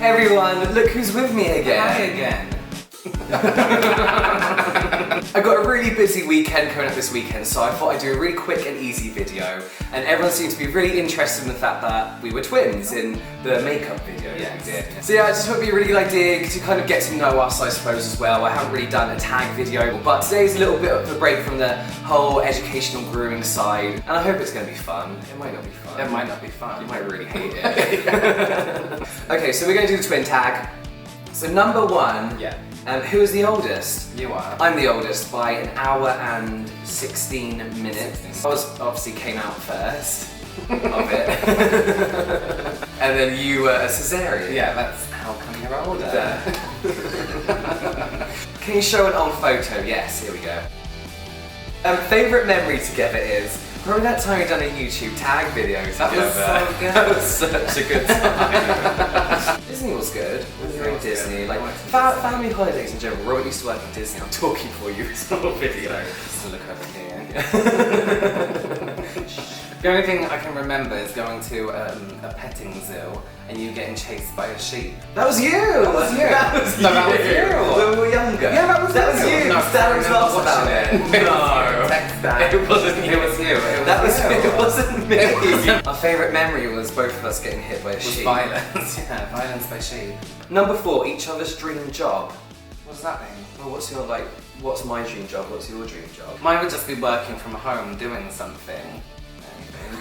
everyone, look who's with me again. Hi again. I got a really busy weekend coming up this weekend, so I thought I'd do a really quick and easy video. And everyone seemed to be really interested in the fact that we were twins in the makeup video that we did. So yeah, I just thought it'd be a really good idea to kind of get to know us, I suppose, as well. I haven't really done a tag video, but today's a little bit of a break from the whole educational grooming side. And I hope it's going to be fun. It might not be fun. It might not be fun. You might really hate it. Okay, so we're going to do the twin tag. So number one. Yeah. Who is the oldest? You are. I'm the oldest by an hour and 16 minutes. I obviously came out first of it. And then you were a cesarean. Yeah, that's how come you're older. Can you show an old photo? Yes, here we go. Favourite memory together is probably that time we done a YouTube tag video together. That was so good. That was such a good time. Disney was good. It was very Disney. Like family holidays in general. Robert used to work at Disney. I'm talking for you. It's not a video. Just to look over here. The only thing I can remember is going to a petting zoo and you getting chased by a sheep. That was you! That was you! That was you! No, that was you! When we were younger. Yeah, that was you! No, Darren talks about it. No. Text that. It wasn't you. It was you. It wasn't me. Our favourite memory was both of us getting hit by a sheep. Violence. Yeah, violence by sheep. Number 4, each other's dream job. What does that mean? Well, what's my dream job? What's your dream job? Mine would just be working from home doing something.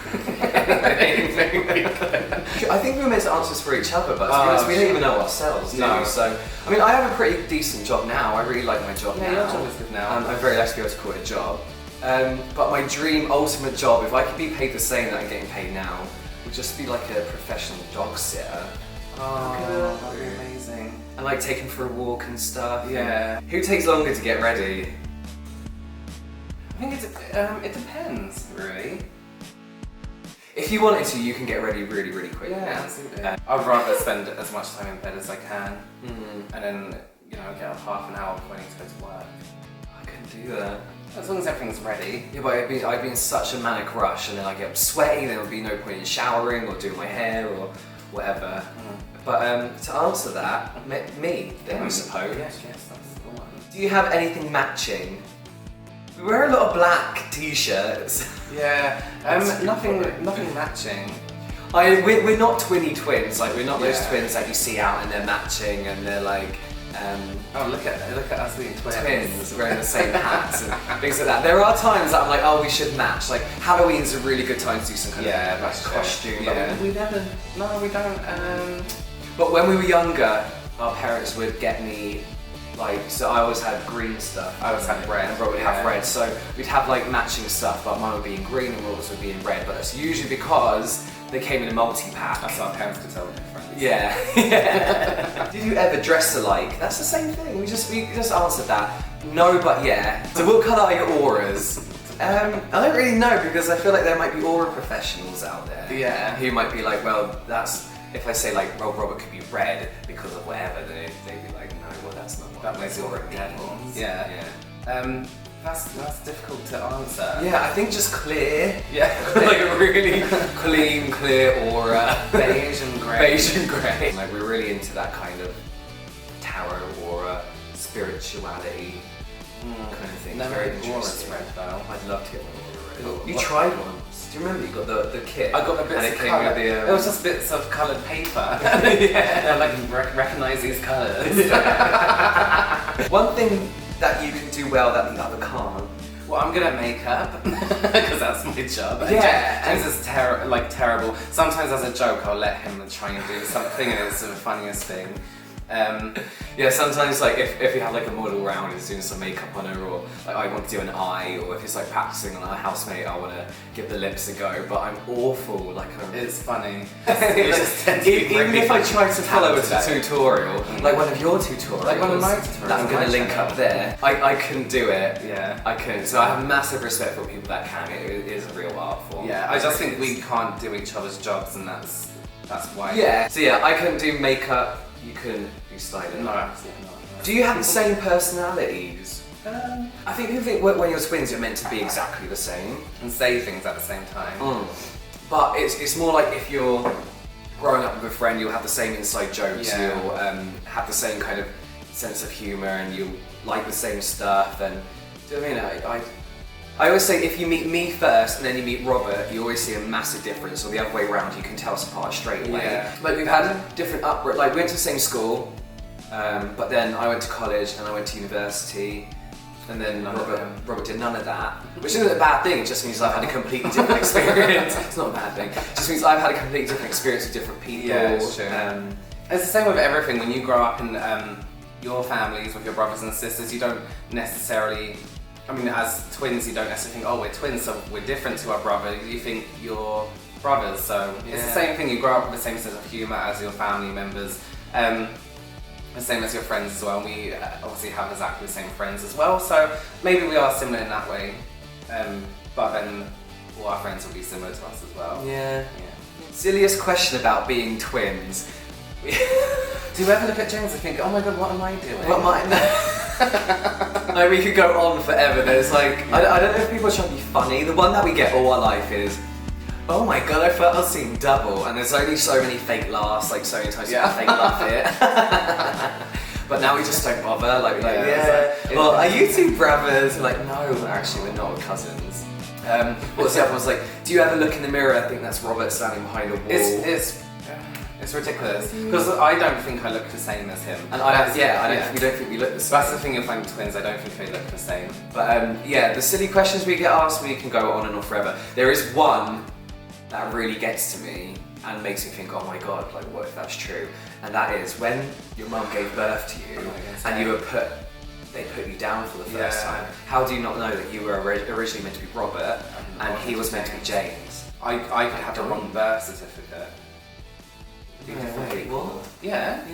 I think we were meant to answer this for each other, but to be honest, we don't even know ourselves, do we? So, I mean, I have a pretty decent job now. I really like my job now. Your job is good now. I'm very lucky to be able to call it a job. But my dream, ultimate job, if I could be paid the same that I'm getting paid now, would just be like a professional dog sitter. Oh, that'd be amazing. And like take him for a walk and stuff. Yeah. Who takes longer to get ready? I think it depends, really. If you wanted to, you can get ready really, really quickly. Yeah, absolutely. I'd rather spend as much time in bed as I can, and then get up half an hour before I need to go to work. I couldn't do that. As long as everything's ready. Yeah, but I'd be in such a manic rush, and then I get up sweaty, there would be no point in showering or doing my hair or whatever. But to answer that, me, then I suppose. Yes, that's the one. Do you have anything matching? We wear a lot of black t-shirts. Yeah, nothing matching. We're not twinny twins. Like we're not those twins that you see out and they're matching and they're like. Oh, look at us being twins wearing the same hats and things like that. There are times that I'm like, oh, we should match. Like Halloween's a really good time to do some kind of costume. Yeah. But we never. No, we don't. But when we were younger, our parents would get me. So I always had green stuff. I always had red. And Robert would have red. So we'd have like matching stuff, but mine would be in green and Robert's would be in red. But that's usually because they came in a multi-pack. That's how our parents could tell the difference. Yeah. Did you ever dress alike? That's the same thing. We just answered that. No, but yeah. So what colour are your auras? I don't really know because I feel like there might be aura professionals out there. Yeah. Who might be like, well, that's. If I say like, well, Robert could be red because of whatever, then they'd be like, no, well, that's not what that makes aura devils. Yeah. That's difficult to answer. Yeah, I think just clear. Yeah. Like a really clean, clear aura. Beige and grey. Beige and grey. Like we're really into that kind of tarot aura, spirituality kind of thing. Never very had interesting. aura red though. I'd love to get my aura red. You tried once. Do you remember you got the kit? I got the bits of colour. It was just bits of coloured paper. Yeah. I recognise these colours. One thing that you can do well that the other can't. Well, I'm good at makeup because that's my job. Yeah, James is terrible. Sometimes as a joke, I'll let him try and do something, and it's the funniest thing. Yeah, sometimes like if you have like a model around who's doing some makeup on her, or like I want to do an eye, or if it's like practicing on a housemate, I want to give the lips a go, but I'm awful. It's funny. Even if I try to follow a tutorial, like one of your tutorials, like one of my tutorials that I'm going to link up there, I couldn't do it. Yeah, I couldn't. So I have massive respect for people that can. It is a real art form. Yeah, I just think we can't do each other's jobs, and that's why. Yeah. So yeah, I couldn't do makeup. You couldn't do styling. No, absolutely not. Do you have the same personalities? I think people think when you're twins you're meant to be exactly the same. And say things at the same time. But it's more like if you're growing up with a friend, you'll have the same inside jokes, Yeah. you'll have the same kind of sense of humour, and you'll like the same stuff. And do you know what I mean? I always say if you meet me first and then you meet Robert, you always see a massive difference, or the other way around, you can tell us apart straight away. Yeah. Like we've had different like we went to the same school, but then I went to college and I went to university, and then Robert did none of that, which isn't a bad thing. It just means I've had a completely different experience. It's not a bad thing. It just means I've had a completely different experience with different people. Yeah, it's true. It's the same with everything. When you grow up in your families with your brothers and sisters, you don't necessarily, I mean, as twins, you don't necessarily think, oh, we're twins, so we're different to our brother. You think you're brothers, so it's the same thing. You grow up with the same sense of humour as your family members, the same as your friends as well. We obviously have exactly the same friends as well, so maybe we are similar in that way, but then all our friends will be similar to us as well. Yeah. Silliest question about being twins. Do you ever look at James and think, oh my god, what am I doing? What am I? Like, we could go on forever. There's like, I don't know if people are trying to be funny. The one that we get all our life is, oh my god, I felt I was seeing double. And there's only so many fake laughs, like so many times you can fake laugh it. But now we just don't bother. Like, well, are you two brothers? Like, no, actually, we're not cousins. What's the other one? Like, do you ever look in the mirror? I think that's Robert standing behind a wall. It's ridiculous because I don't think I look the same as him. And we don't think we look the same. That's the thing you'll find with twins. I don't think they look the same. But the silly questions we get asked, we can go on and on forever. There is one that really gets to me and makes me think, oh my god, like what if that's true? And that is when your mum gave birth to you and you were they put you down for the first time. How do you not know that you were originally meant to be Robert and he was meant to be James? I could have the wrong birth certificate. Wait, what? Yeah.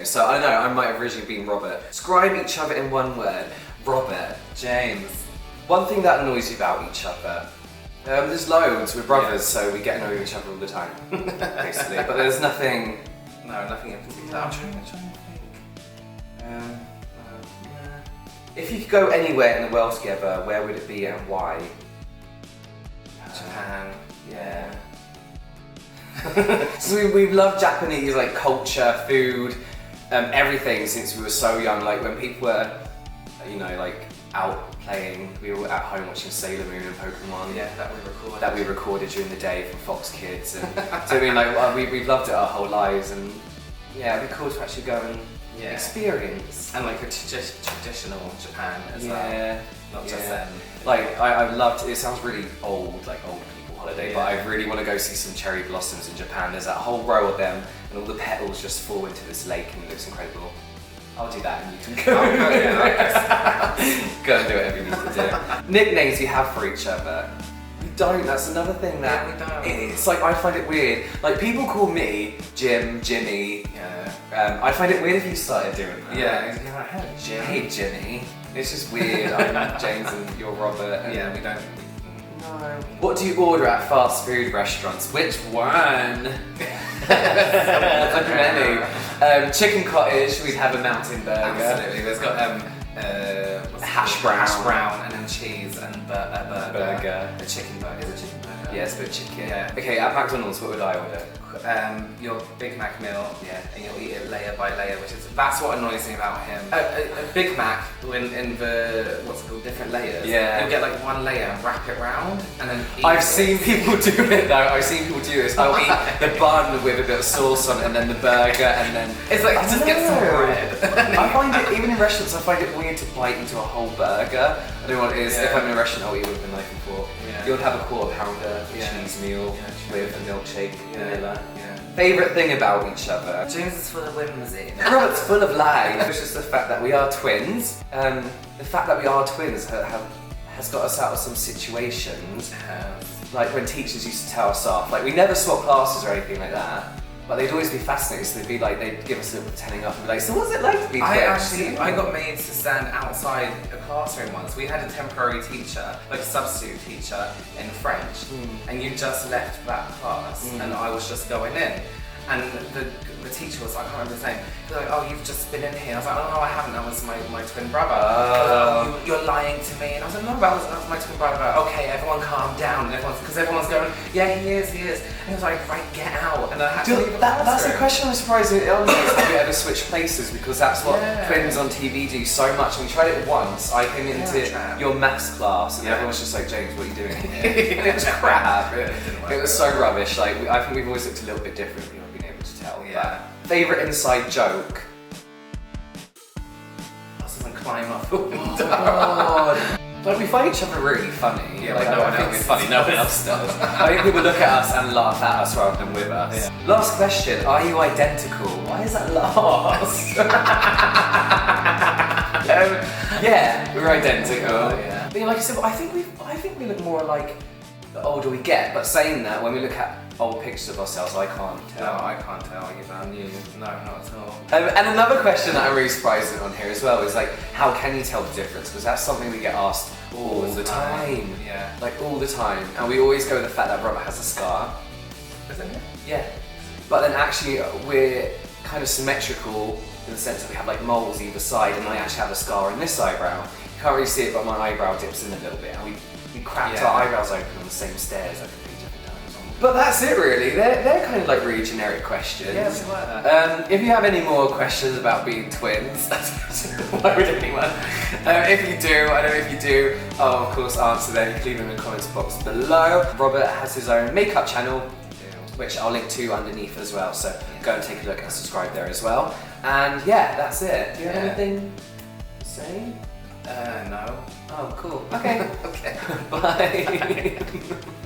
So I don't know, I might have originally been Robert. Describe each other in one word. Robert. James. One thing that annoys you about each other. There's loads. We're brothers, so we get annoyed with each other all the time, basically. But there's nothing. No, nothing in particular. I'm trying to think. If you could go anywhere in the world together, where would it be and why? Japan. Yeah. So we've loved Japanese like culture, food, everything since we were so young. Like when people were, like out playing, we were at home watching Sailor Moon and Pokemon. Yeah, that we recorded during the day from Fox Kids. And so I mean, like we've loved it our whole lives, and yeah, it'd be cool to actually go and experience. And like a traditional Japan as well. Not just like I loved. It sounds really old, like old people holiday, but I really want to go see some cherry blossoms in Japan. There's that whole row of them, and all the petals just fall into this lake, and it looks incredible. I'll do that, and you can go. Go and do whatever you need to do. Nicknames you have for each other. We don't. That's another thing that we don't. It's like I find it weird. Like people call me Jim, Jimmy. Yeah. I find it weird if you started doing that. Yeah. You're like, hey, Jim. Hey, Jimmy. It's just weird. I'm James and you're Robert. And yeah, we don't. No. What do you order at fast food restaurants? Which one? Many. Chicken cottage. We'd have a mountain burger. Absolutely. There's got hash brown, and then cheese and burger. A chicken burger. Is a chicken burger? Yes, but chicken. Yeah. Okay, at McDonald's, what would I order? Your Big Mac meal, and you'll eat it layer by layer, that's what annoys me about him. A Big Mac in the different layers. Yeah. You'll get like one layer and wrap it round, and then eat I've seen people do it though. I've seen people do this. I'll eat the bun with a bit of sauce on it, and then the burger, and then it's like just get some bread. I find it even in restaurants. I find it weird to bite into a whole burger. I don't know what it is. If I'm in a restaurant, I'll eat with a knife and fork. You'll have a quarter pounder cheese meal with a milkshake, vanilla. Favourite thing about each other? James is full of whimsy. Robert's full of lies. It's just the fact that we are twins. The fact that we are twins has got us out of some situations. Like when teachers used to tell us off. Like we never swapped classes or anything like that. But they'd always be fascinated, so they'd give us a little pretending up and be like, so what's it like to be twins? I got made to stand outside a classroom once. We had a temporary teacher, like a substitute teacher in French, and you just left that class, and I was just going in. and the teacher was, I can't remember his name, he was like, oh, you've just been in here. I was like, oh no, I haven't, that was my twin brother. Oh, you're lying to me. And I was like, no, that was my twin brother. Okay, everyone calm down. Because everyone's going, yeah, he is. And he was like, right, get out. And I had to leave that's the question I'm surprised at. Have you ever switched places? Because that's what twins on TV do so much. We tried it once. I came into your maths class and everyone was just like, James, what are you doing here? And it was crap. It was so rubbish. Like, I think we've always looked a little bit different, you know, being able to tell. Yeah. Favourite inside joke? I was gonna climb up the window. God. But we find each other really funny. Yeah, like, no one I think else we're funny, no one else does. I think people look at us and laugh at us rather than with us. Yeah. Last question, are you identical? Why is that last? Yeah, we're identical. Oh, yeah. But like I said, I think we look more alike the older we get. But saying that, when we look at old pictures of ourselves, I can't tell. No, I can't tell either. You? No, not at all. And another question that I'm really surprised on here as well is like, how can you tell the difference? Because that's something we get asked all the time. Yeah. Like all the time. And we always go with the fact that brother has a scar. Isn't it? Yeah. But then actually we're kind of symmetrical in the sense that we have like moles either side, and I actually have a scar in this eyebrow. You can't really see it, but my eyebrow dips in a little bit, and we cracked our eyebrows open on the same stairs like a few different times. But that's it really. They're kind of like really generic questions. Yeah, something like that. If you have any more questions about being twins, why would anyone? If you do, I don't know if you do, I'll of course answer them. You can leave them in the comments box below. Robert has his own makeup channel, which I'll link to underneath as well, so go and take a look and subscribe there as well. And yeah, that's it. Do you have anything to say? No. Oh, cool. Okay. Okay. Bye.